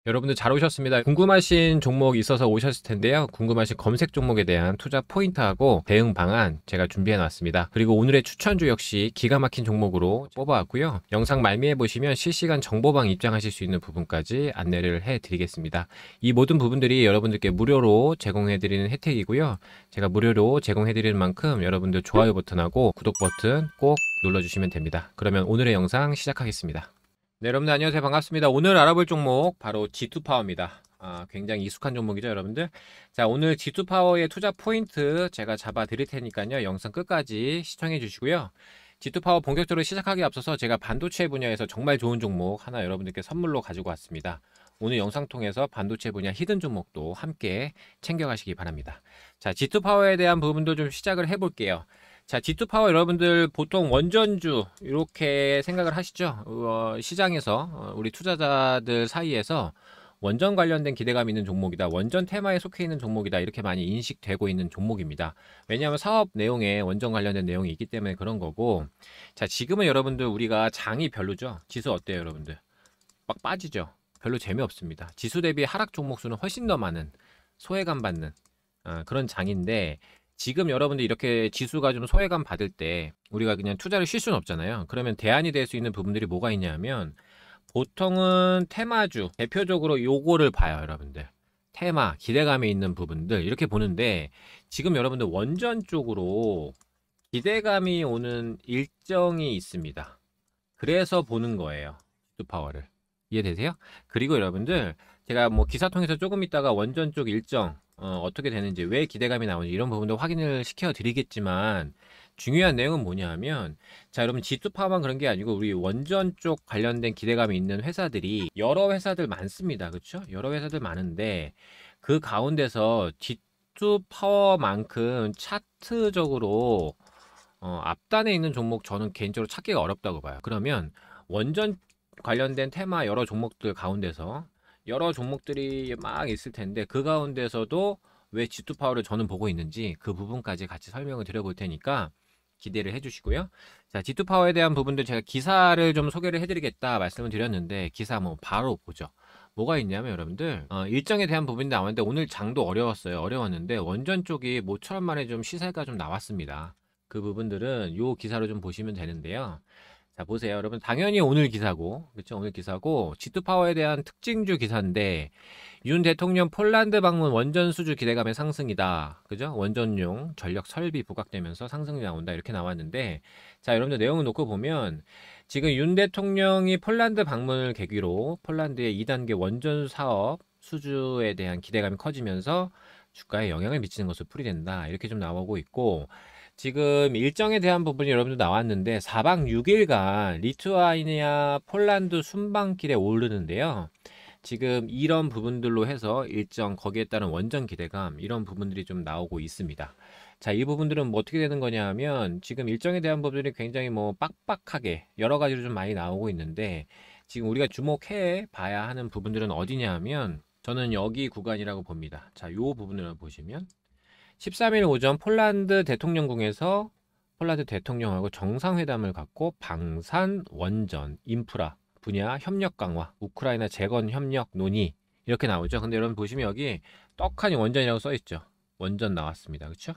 여러분들 잘 오셨습니다. 궁금하신 종목 있어서 오셨을 텐데요. 궁금하신 검색 종목에 대한 투자 포인트하고 대응 방안 제가 준비해 놨습니다. 그리고 오늘의 추천주 역시 기가 막힌 종목으로 뽑아왔고요. 영상 말미에 보시면 실시간 정보방 입장하실 수 있는 부분까지 안내를 해 드리겠습니다. 이 모든 부분들이 여러분들께 무료로 제공해 드리는 혜택이고요. 제가 무료로 제공해 드리는 만큼 여러분들 좋아요 버튼하고 구독 버튼 꼭 눌러주시면 됩니다. 그러면 오늘의 영상 시작하겠습니다. 네, 여러분들 안녕하세요. 반갑습니다. 오늘 알아볼 종목 바로 G2파워입니다. 굉장히 익숙한 종목이죠, 여러분들. 자, 오늘 G2파워의 투자 포인트 제가 잡아 드릴 테니까요. 영상 끝까지 시청해 주시고요. G2파워 본격적으로 시작하기 앞서서 제가 반도체 분야에서 정말 좋은 종목 하나 여러분들께 선물로 가지고 왔습니다. 오늘 영상 통해서 반도체 분야 히든 종목도 함께 챙겨가시기 바랍니다. 자, G2파워에 대한 부분도 좀 시작을 해볼게요. 자, G2파워 여러분들 보통 원전주 이렇게 생각을 하시죠? 시장에서 우리 투자자들 사이에서 원전 관련된 기대감 있는 종목이다, 원전 테마에 속해 있는 종목이다, 이렇게 많이 인식되고 있는 종목입니다. 왜냐하면 사업 내용에 원전 관련된 내용이 있기 때문에 그런 거고. 자, 지금은 여러분들 우리가 장이 별로죠. 지수 어때요, 여러분들? 막 빠지죠. 별로 재미없습니다. 지수 대비 하락 종목 수는 훨씬 더 많은, 소외감 받는 그런 장인데, 지금 여러분들 이렇게 지수가 좀 소외감 받을 때 우리가 그냥 투자를 쉴 수는 없잖아요. 그러면 대안이 될 수 있는 부분들이 뭐가 있냐면, 보통은 테마주 대표적으로 요거를 봐요, 여러분들. 테마 기대감이 있는 부분들 이렇게 보는데, 지금 여러분들 원전 쪽으로 기대감이 오는 일정이 있습니다. 그래서 보는 거예요, 투파워를. 이해되세요? 그리고 여러분들, 제가 뭐 기사 통해서 조금 있다가 원전 쪽 일정 어떻게 되는지, 왜 기대감이 나오는지 이런 부분도 확인을 시켜 드리겠지만, 중요한 내용은 뭐냐 하면, 자, 여러분 G2파워만 그런 게 아니고 우리 원전 쪽 관련된 기대감이 있는 회사들이 여러 회사들 많습니다. 그렇죠? 여러 회사들 많은데, 그 가운데서 G2파워만큼 차트적으로 앞단에 있는 종목 저는 개인적으로 찾기가 어렵다고 봐요. 그러면 원전 관련된 테마 여러 종목들 가운데서 여러 종목들이 막 있을 텐데, 그 가운데서도 왜 G2파워를 저는 보고 있는지 그 부분까지 같이 설명을 드려볼 테니까 기대를 해주시고요. 자, G2파워에 대한 부분들 제가 기사를 좀 소개를 해드리겠다 말씀을 드렸는데, 기사 뭐 바로 보죠. 뭐가 있냐면 여러분들, 일정에 대한 부분이 나왔는데 오늘 장도 어려웠는데 원전 쪽이 모처럼 만에 좀 시세가 좀 나왔습니다. 그 부분들은 요 기사로 좀 보시면 되는데요. 자, 보세요. 여러분, 당연히 오늘 기사고, 그렇죠? 오늘 기사고, G2파워에 대한 특징주 기사인데, 윤 대통령 폴란드 방문 원전 수주 기대감의 상승이다. 그죠? 원전용 전력 설비 부각되면서 상승이 나온다. 이렇게 나왔는데, 자, 여러분들 내용을 놓고 보면, 지금 윤 대통령이 폴란드 방문을 계기로 폴란드의 2단계 원전 사업 수주에 대한 기대감이 커지면서 주가에 영향을 미치는 것으로 풀이된다. 이렇게 좀 나오고 있고, 지금 일정에 대한 부분이 여러분들 나왔는데, 4박 6일간 리투아니아 폴란드 순방길에 오르는데요. 지금 이런 부분들로 해서 일정, 거기에 따른 원전 기대감, 이런 부분들이 좀 나오고 있습니다. 자, 이 부분들은 뭐 어떻게 되는 거냐 하면, 지금 일정에 대한 부분들이 굉장히 뭐 빡빡하게 여러 가지로 좀 많이 나오고 있는데, 지금 우리가 주목해 봐야 하는 부분들은 어디냐 하면, 저는 여기 구간이라고 봅니다. 자, 요 부분을 보시면 13일 오전 폴란드 대통령궁에서 폴란드 대통령하고 정상회담을 갖고 방산 원전 인프라 분야 협력 강화, 우크라이나 재건 협력 논의, 이렇게 나오죠. 근데 여러분 보시면 여기 떡하니 원전이라고 써 있죠. 원전 나왔습니다. 그렇죠?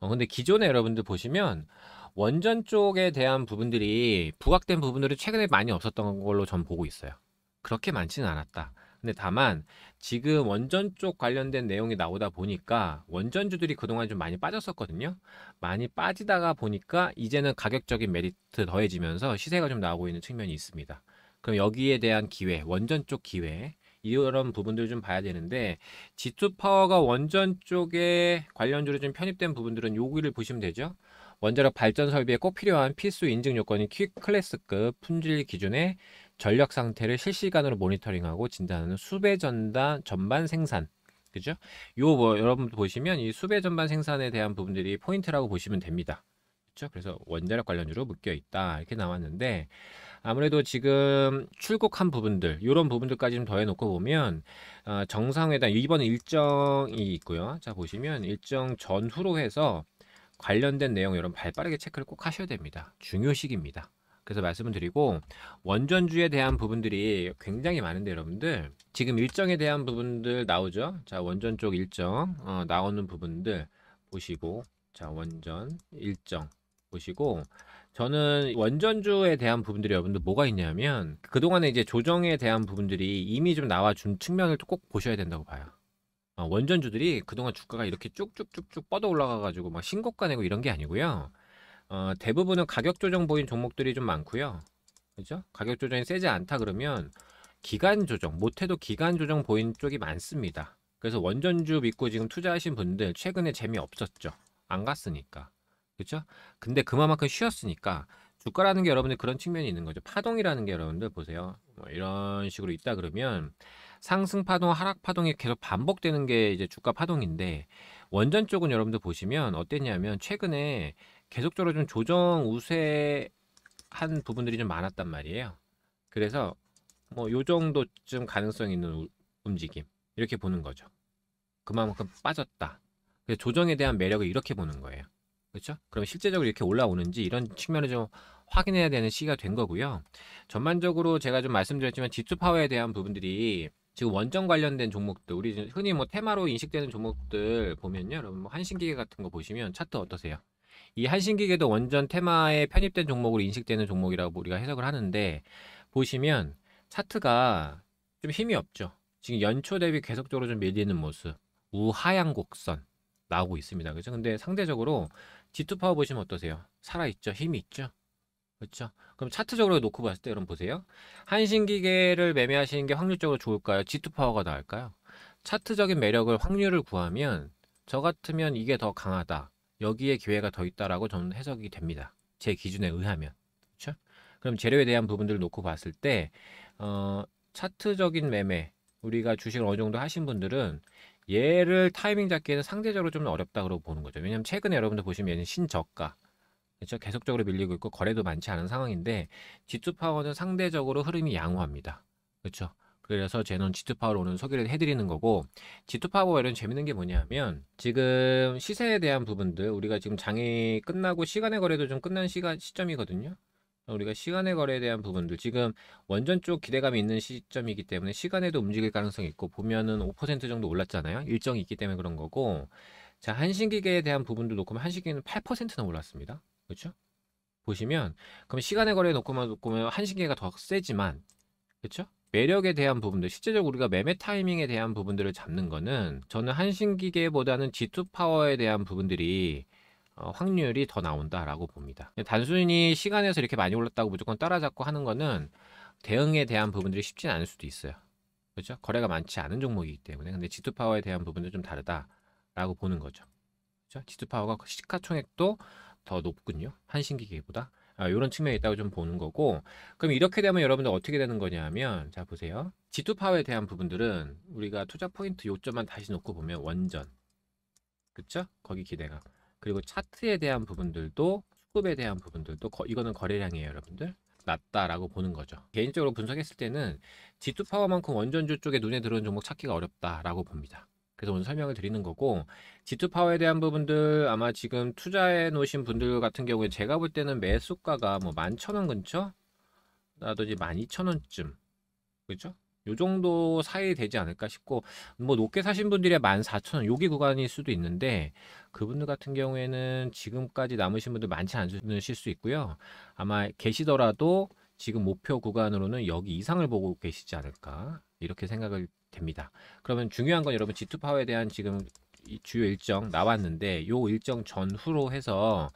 근데 기존에 여러분들 보시면 원전 쪽에 대한 부분들이 부각된 부분들이 최근에 많이 없었던 걸로 전 보고 있어요. 그렇게 많지는 않았다. 근데 다만 지금 원전 쪽 관련된 내용이 나오다 보니까 원전주들이 그동안 좀 많이 빠졌었거든요. 많이 빠지다가 보니까 이제는 가격적인 메리트 더해지면서 시세가 좀 나오고 있는 측면이 있습니다. 그럼 여기에 대한 기회, 원전 쪽 기회, 이런 부분들을 좀 봐야 되는데, G2파워가 원전 쪽에 관련주로 좀 편입된 부분들은 여기를 보시면 되죠. 원자력 발전 설비에 꼭 필요한 필수 인증 요건인 퀵 클래스급 품질 기준의 전력 상태를 실시간으로 모니터링하고 진단하는 수배 전반 생산. 그죠? 요 뭐 여러분 보시면 이 수배 전반 생산에 대한 부분들이 포인트라고 보시면 됩니다. 그렇죠? 그래서 원자력 관련주로 묶여 있다. 이렇게 나왔는데, 아무래도 지금 출국한 부분들, 이런 부분들까지 좀 더해놓고 보면, 정상회담 이번 일정이 있고요. 자, 보시면 일정 전후로 해서 관련된 내용 여러분 발빠르게 체크를 꼭 하셔야 됩니다. 중요식입니다. 그래서 말씀을 드리고, 원전주에 대한 부분들이 굉장히 많은데 여러분들 지금 일정에 대한 부분들 나오죠. 자, 원전 쪽 일정 나오는 부분들 보시고, 자, 원전 일정 보시고, 저는 원전주에 대한 부분들이 여러분들 뭐가 있냐면, 그동안에 이제 조정에 대한 부분들이 이미 좀 나와준 측면을 꼭 보셔야 된다고 봐요. 원전주들이 그동안 주가가 이렇게 쭉쭉쭉쭉 뻗어 올라가가지고 막 신고가 내고 이런 게 아니고요. 대부분은 가격 조정 보인 종목들이 좀 많고요. 그죠? 가격 조정이 세지 않다 그러면 기간 조정, 못해도 기간 조정 보인 쪽이 많습니다. 그래서 원전주 믿고 지금 투자하신 분들 최근에 재미없었죠. 안 갔으니까. 그죠? 근데 그만큼 쉬었으니까 주가라는 게 여러분들 그런 측면이 있는 거죠. 파동이라는 게 여러분들 보세요. 뭐 이런 식으로 있다 그러면 상승 파동, 하락 파동이 계속 반복되는 게 이제 주가 파동인데, 원전 쪽은 여러분들 보시면 어땠냐면 최근에 계속적으로 좀 조정 우세한 부분들이 좀 많았단 말이에요. 그래서 뭐 요 정도쯤 가능성 있는 움직임 이렇게 보는 거죠. 그만큼 빠졌다. 그래서 조정에 대한 매력을 이렇게 보는 거예요. 그렇죠? 그럼 실제적으로 이렇게 올라오는지 이런 측면을 좀 확인해야 되는 시기가 된 거고요. 전반적으로 제가 좀 말씀드렸지만 G2 파워에 대한 부분들이 지금 원전 관련된 종목들, 우리 흔히 뭐 테마로 인식되는 종목들 보면요, 여러분 뭐 한신기계 같은 거 보시면 차트 어떠세요? 이 한신기계도 원전 테마에 편입된 종목으로 인식되는 종목이라고 우리가 해석을 하는데, 보시면 차트가 좀 힘이 없죠. 지금 연초 대비 계속적으로 좀 밀리는 모습, 우하향 곡선 나오고 있습니다. 그죠? 근데 상대적으로 G2 파워 보시면 어떠세요? 살아있죠? 힘이 있죠? 그렇죠? 그럼 차트적으로 놓고 봤을 때 여러분 보세요. 한신기계를 매매하시는 게 확률적으로 좋을까요? G2 파워가 나을까요? 차트적인 매력을 확률을 구하면 저 같으면 이게 더 강하다. 여기에 기회가 더 있다라고 저는 해석이 됩니다. 제 기준에 의하면. 그렇죠? 그럼 재료에 대한 부분들을 놓고 봤을 때 차트적인 매매, 우리가 주식을 어느 정도 하신 분들은 얘를 타이밍 잡기에는 상대적으로 좀 어렵다고 보는 거죠. 왜냐면 최근에 여러분들 보시면 얘는 신저가, 그렇죠? 계속적으로 밀리고 있고 거래도 많지 않은 상황인데, G2 파워는 상대적으로 흐름이 양호합니다. 그렇죠? 그래서 저는 G2 파워로 오늘 소개를 해드리는 거고, G2 파워 이런 재밌는 게 뭐냐면 지금 시세에 대한 부분들, 우리가 지금 장이 끝나고 시간의 거래도 좀 끝난 시점이거든요. 우리가 시간의 거래에 대한 부분들, 지금 원전 쪽 기대감이 있는 시점이기 때문에 시간에도 움직일 가능성이 있고, 보면은 5% 정도 올랐잖아요. 일정이 있기 때문에 그런 거고, 자, 한신기계에 대한 부분도 놓고 보면 한신기계는 8%나 올랐습니다. 그렇죠? 보시면 그럼 시간의 거래에 놓고 보면 한신기계가 더 세지만, 그렇죠? 매력에 대한 부분들, 실제적으로 우리가 매매 타이밍에 대한 부분들을 잡는 거는 저는 한신기계보다는 G2 파워에 대한 부분들이 확률이 더 나온다라고 봅니다. 단순히 시간에서 이렇게 많이 올랐다고 무조건 따라잡고 하는 거는 대응에 대한 부분들이 쉽진 않을 수도 있어요. 그렇죠? 거래가 많지 않은 종목이기 때문에. 근데 G2 파워에 대한 부분은 좀 다르다라고 보는 거죠. 그렇죠? G2 파워가 시가총액도 더 높군요. 한신기계보다. 이런 측면이 있다고 좀 보는 거고, 그럼 이렇게 되면 여러분들 어떻게 되는 거냐면, 자 보세요. G2 파워에 대한 부분들은 우리가 투자 포인트 요점만 다시 놓고 보면 원전, 그쵸? 거기 기대감. 그리고 차트에 대한 부분들도, 수급에 대한 부분들도 이거는 거래량이에요, 여러분들. 낮다라고 보는 거죠. 개인적으로 분석했을 때는 G2 파워만큼 원전주 쪽에 눈에 들어오는 종목 찾기가 어렵다라고 봅니다. 그래서 오늘 설명을 드리는 거고, G2 파워에 대한 부분들 아마 지금 투자해 놓으신 분들 같은 경우에 제가 볼 때는 매수가가 뭐 11,000원 근처? 라든지 12,000원쯤. 그죠? 요 정도 사이 되지 않을까 싶고, 뭐 높게 사신 분들이 14,000원 여기 구간일 수도 있는데, 그분들 같은 경우에는 지금까지 남으신 분들 많지 않으실 수 있고요. 아마 계시더라도 지금 목표 구간으로는 여기 이상을 보고 계시지 않을까 이렇게 생각을 됩니다. 그러면 중요한 건 여러분 G2 파워에 대한 지금 이 주요 일정 나왔는데, 요 일정 전후로 해서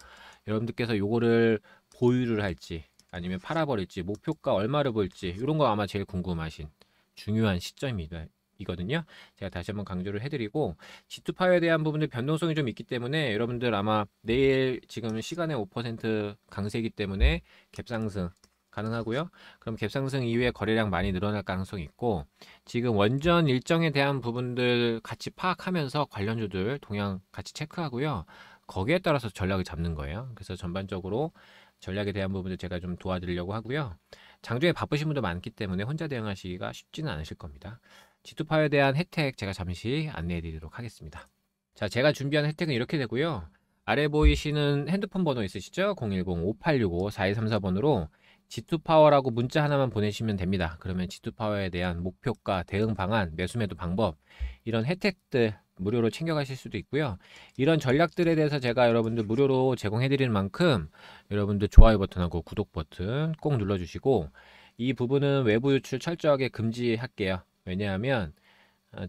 여러분들께서 요거를 보유를 할지 아니면 팔아버릴지, 목표가 얼마를 볼지, 이런 거 아마 제일 궁금하신 중요한 시점이다 이거든요. 제가 다시 한번 강조를 해드리고, G2 파워에 대한 부분들 변동성이 좀 있기 때문에 여러분들 아마 내일 지금 시간에 5% 강세이기 때문에 갭상승 가능하고요. 그럼 갭상승 이후에 거래량 많이 늘어날 가능성이 있고, 지금 원전 일정에 대한 부분들 같이 파악하면서 관련주들 동향 같이 체크하고요. 거기에 따라서 전략을 잡는 거예요. 그래서 전반적으로 전략에 대한 부분들 제가 좀 도와드리려고 하고요. 장중에 바쁘신 분도 많기 때문에 혼자 대응하시기가 쉽지는 않으실 겁니다. G2파워에 대한 혜택 제가 잠시 안내해 드리도록 하겠습니다. 자, 제가 준비한 혜택은 이렇게 되고요. 아래 보이시는 핸드폰 번호 있으시죠? 010-5865-4234번으로 G2파워라고 문자 하나만 보내시면 됩니다. 그러면 G2파워에 대한 목표가, 대응 방안, 매수 매도 방법, 이런 혜택들 무료로 챙겨가실 수도 있고요. 이런 전략들에 대해서 제가 여러분들 무료로 제공해드리는 만큼 여러분들 좋아요 버튼하고 구독 버튼 꼭 눌러주시고, 이 부분은 외부 유출 철저하게 금지할게요. 왜냐하면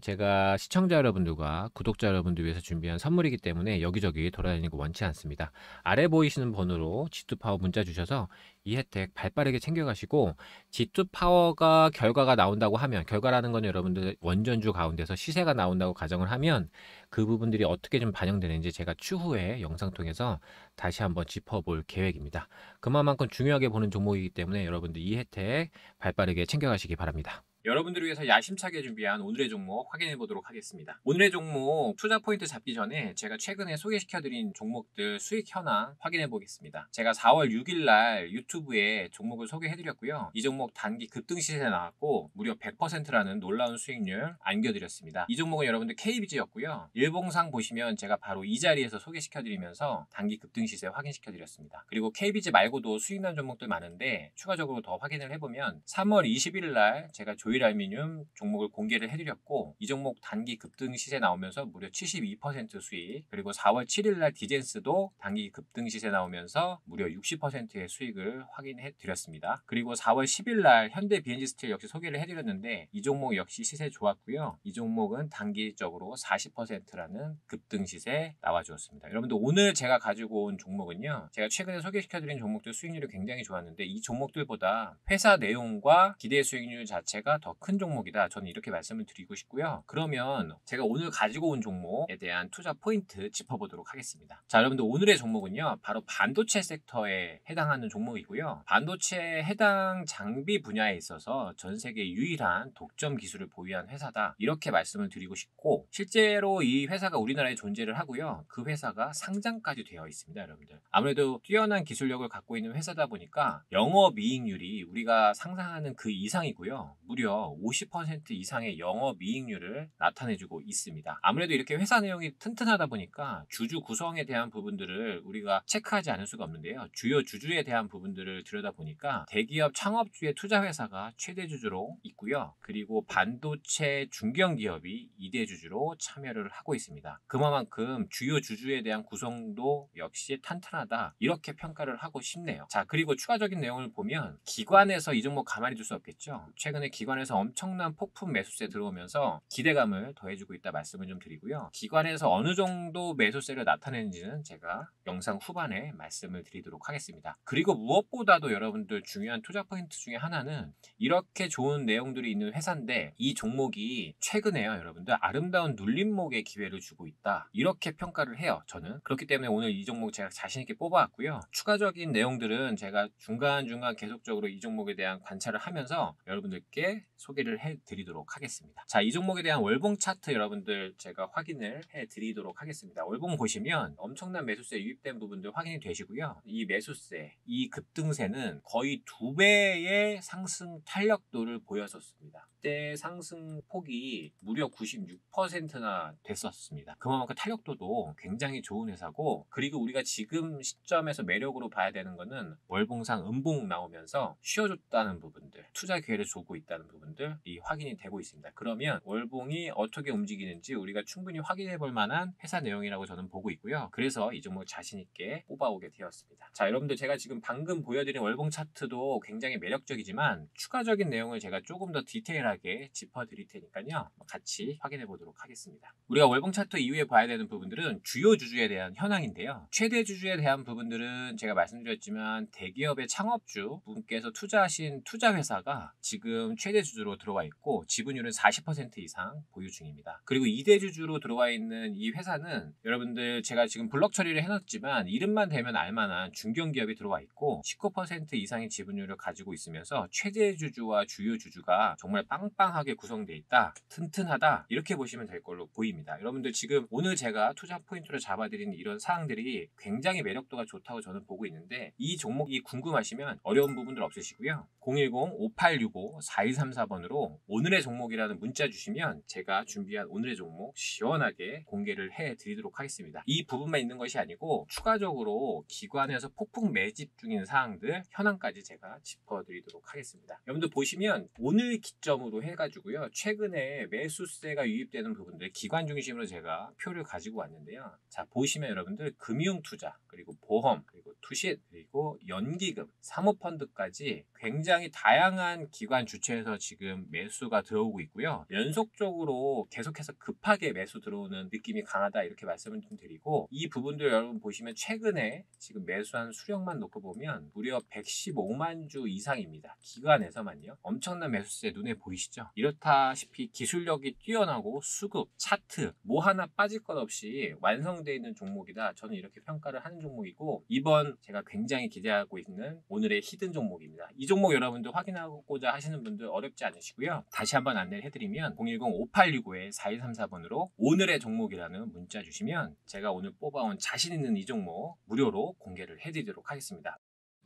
제가 시청자 여러분들과 구독자 여러분들 위해서 준비한 선물이기 때문에 여기저기 돌아다니는 거 원치 않습니다. 아래 보이시는 번호로 G2파워 문자 주셔서 이 혜택 발빠르게 챙겨가시고, G2파워가 결과가 나온다고 하면, 결과라는 건 여러분들 원전주 가운데서 시세가 나온다고 가정을 하면 그 부분들이 어떻게 좀 반영되는지 제가 추후에 영상 통해서 다시 한번 짚어볼 계획입니다. 그만큼 중요하게 보는 종목이기 때문에 여러분들 이 혜택 발빠르게 챙겨가시기 바랍니다. 여러분들을 위해서 야심차게 준비한 오늘의 종목 확인해 보도록 하겠습니다. 오늘의 종목 투자 포인트 잡기 전에 제가 최근에 소개시켜드린 종목들 수익 현황 확인해 보겠습니다. 제가 4월 6일 날 유튜브에 종목을 소개해드렸고요. 이 종목 단기 급등 시세에 나왔고 무려 100%라는 놀라운 수익률 안겨드렸습니다. 이 종목은 여러분들 KBG였고요. 일봉상 보시면 제가 바로 이 자리에서 소개시켜드리면서 단기 급등 시세 확인시켜드렸습니다. 그리고 KBG 말고도 수익난 종목들 많은데 추가적으로 더 확인을 해보면 3월 20일 날 제가 조일알미늄 종목을 공개를 해드렸고, 이 종목 단기 급등 시세 나오면서 무려 72% 수익, 그리고 4월 7일 날 디젠스도 단기 급등 시세 나오면서 무려 60%의 수익을 확인해 드렸습니다. 그리고 4월 10일 날 현대 BNG스틸 역시 소개를 해드렸는데 이 종목 역시 시세 좋았고요. 이 종목은 단기적으로 40%라는 급등 시세 나와주었습니다. 여러분들 오늘 제가 가지고 온 종목은요, 제가 최근에 소개시켜드린 종목들 수익률이 굉장히 좋았는데 이 종목들보다 회사 내용과 기대 수익률 자체가 더 큰 종목이다, 저는 이렇게 말씀을 드리고 싶고요. 그러면 제가 오늘 가지고 온 종목에 대한 투자 포인트 짚어보도록 하겠습니다. 자, 여러분들 오늘의 종목은요 바로 반도체 섹터에 해당하는 종목이고요. 반도체 해당 장비 분야에 있어서 전 세계 유일한 독점 기술을 보유한 회사다, 이렇게 말씀을 드리고 싶고, 실제로 이 회사가 우리나라에 존재를 하고요. 그 회사가 상장까지 되어 있습니다. 여러분들 아무래도 뛰어난 기술력을 갖고 있는 회사다 보니까 영업이익률이 우리가 상상하는 그 이상이고요. 무려 50% 이상의 영업이익률을 나타내주고 있습니다. 아무래도 이렇게 회사 내용이 튼튼하다 보니까 주주 구성에 대한 부분들을 우리가 체크하지 않을 수가 없는데요. 주요 주주에 대한 부분들을 들여다보니까 대기업 창업주의 투자회사가 최대 주주로 있고요. 그리고 반도체 중견기업이 2대 주주로 참여를 하고 있습니다. 그만큼 주요 주주에 대한 구성도 역시 탄탄하다, 이렇게 평가를 하고 싶네요. 자, 그리고 추가적인 내용을 보면 기관에서 이 종목 가만히 둘 수 없겠죠. 최근에 기관에서 엄청난 폭풍 매수세 들어오면서 기대감을 더해주고 있다 말씀을 좀 드리고요. 기관에서 어느 정도 매수세를 나타내는지는 제가 영상 후반에 말씀을 드리도록 하겠습니다. 그리고 무엇보다도 여러분들 중요한 투자 포인트 중에 하나는 이렇게 좋은 내용들이 있는 회사인데 이 종목이 최근에요 여러분들 아름다운 눌림목의 기회를 주고 있다, 이렇게 평가를 해요. 저는 그렇기 때문에 오늘 이 종목 제가 자신있게 뽑아왔고요. 추가적인 내용들은 제가 중간중간 계속적으로 이 종목에 대한 관찰을 하면서 여러분들께 소개를 해드리도록 하겠습니다. 자, 이 종목에 대한 월봉 차트 여러분들 제가 확인을 해드리도록 하겠습니다. 월봉 보시면 엄청난 매수세 유입된 부분들 확인이 되시고요. 이 매수세, 이 급등세는 거의 2배의 상승 탄력도를 보였었습니다. 그때 상승 폭이 무려 96%나 됐었습니다. 그만큼 탄력도도 굉장히 좋은 회사고, 그리고 우리가 지금 시점에서 매력으로 봐야 되는 거는 월봉상 음봉 나오면서 쉬어줬다는 부분들, 투자 기회를 주고 있다는 부분들이 확인이 되고 있습니다. 그러면 월봉이 어떻게 움직이는지 우리가 충분히 확인해 볼 만한 회사 내용이라고 저는 보고 있고요. 그래서 이 종목 자신있게 뽑아오게 되었습니다. 자, 여러분들 제가 지금 방금 보여드린 월봉 차트도 굉장히 매력적이지만 추가적인 내용을 제가 조금 더 디테일하게 짚어드릴 테니까요, 같이 확인해 보도록 하겠습니다. 우리가 월봉 차트 이후에 봐야 되는 부분들은 주요 주주에 대한 현황인데요. 최대 주주에 대한 부분들은 제가 말씀드렸지만 대기업의 창업주 분께서 투자하신 투자회사가 지금 최대 주주로 들어와 있고 지분율은 40% 이상 보유 중입니다. 그리고 2대 주주로 들어와 있는 이 회사는 여러분들 제가 지금 블럭 처리를 해놨지만 이름만 대면 알만한 중견기업이 들어와 있고 19% 이상의 지분율을 가지고 있으면서 최대 주주와 주요 주주가 정말 빵빵하게 구성되어 있다, 튼튼하다, 이렇게 보시면 될 걸로 보입니다. 여러분들 지금 오늘 제가 투자 포인트로 잡아드린 이런 사항들이 굉장히 매력도가 좋다고 저는 보고 있는데 이 종목이 궁금하시면 어려운 부분들 없으시고요. 010-5865-4234 434번으로 오늘의 종목이라는 문자 주시면 제가 준비한 오늘의 종목 시원하게 공개를 해드리도록 하겠습니다. 이 부분만 있는 것이 아니고 추가적으로 기관에서 폭풍 매집 중인 사항들 현황까지 제가 짚어드리도록 하겠습니다. 여러분들 보시면 오늘 기점으로 해가지고요, 최근에 매수세가 유입되는 부분들 기관 중심으로 제가 표를 가지고 왔는데요. 자, 보시면 여러분들 금융투자, 그리고 보험, 그리고 투신, 그리고 연기금, 사모펀드까지 굉장히 다양한 기관 주체에서 지금 매수가 들어오고 있고요. 연속적으로 계속해서 급하게 매수 들어오는 느낌이 강하다, 이렇게 말씀을 좀 드리고, 이 부분들 여러분 보시면 최근에 지금 매수한 수량만 놓고 보면 무려 115만 주 이상입니다. 기관에서만요. 엄청난 매수세 눈에 보이시죠? 이렇다시피 기술력이 뛰어나고 수급, 차트 뭐 하나 빠질 것 없이 완성되어 있는 종목이다, 저는 이렇게 평가를 하는 종목이고, 이번 제가 굉장히 기대하고 있는 오늘의 히든 종목입니다. 이 종목 여러분들 확인하고자 하시는 분들 어렵지 않으시고요. 다시 한번 안내를 해드리면 010-5865-4134번으로 오늘의 종목이라는 문자 주시면 제가 오늘 뽑아온 자신 있는 이 종목 무료로 공개를 해드리도록 하겠습니다.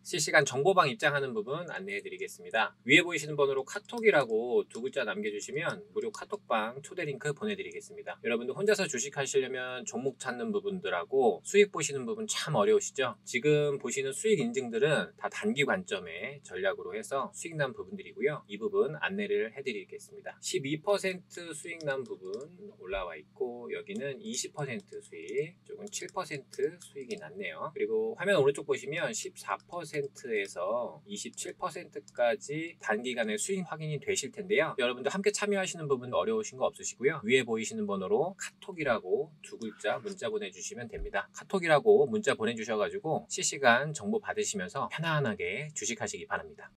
실시간 정보방 입장하는 부분 안내해 드리겠습니다. 위에 보이시는 번호로 카톡이라고 두 글자 남겨주시면 무료 카톡방 초대 링크 보내드리겠습니다. 여러분들 혼자서 주식 하시려면 종목 찾는 부분들하고 수익 보시는 부분 참 어려우시죠? 지금 보시는 수익 인증들은 다 단기 관점의 전략으로 해서 수익 난 부분들이고요. 이 부분 안내를 해드리겠습니다. 12% 수익 난 부분 올라와 있고, 여기는 20% 수익, 이쪽은 7% 수익이 났네요. 그리고 화면 오른쪽 보시면 14%에서 27%까지 단기간에 수익 확인이 되실 텐데요. 여러분들 함께 참여하시는 부분 어려우신 거 없으시고요. 위에 보이시는 번호로 카톡이라고 두 글자 문자 보내주시면 됩니다. 카톡이라고 문자 보내주셔가지고 실시간 정보 받으시면서 편안하게 주식하시기 바랍니다.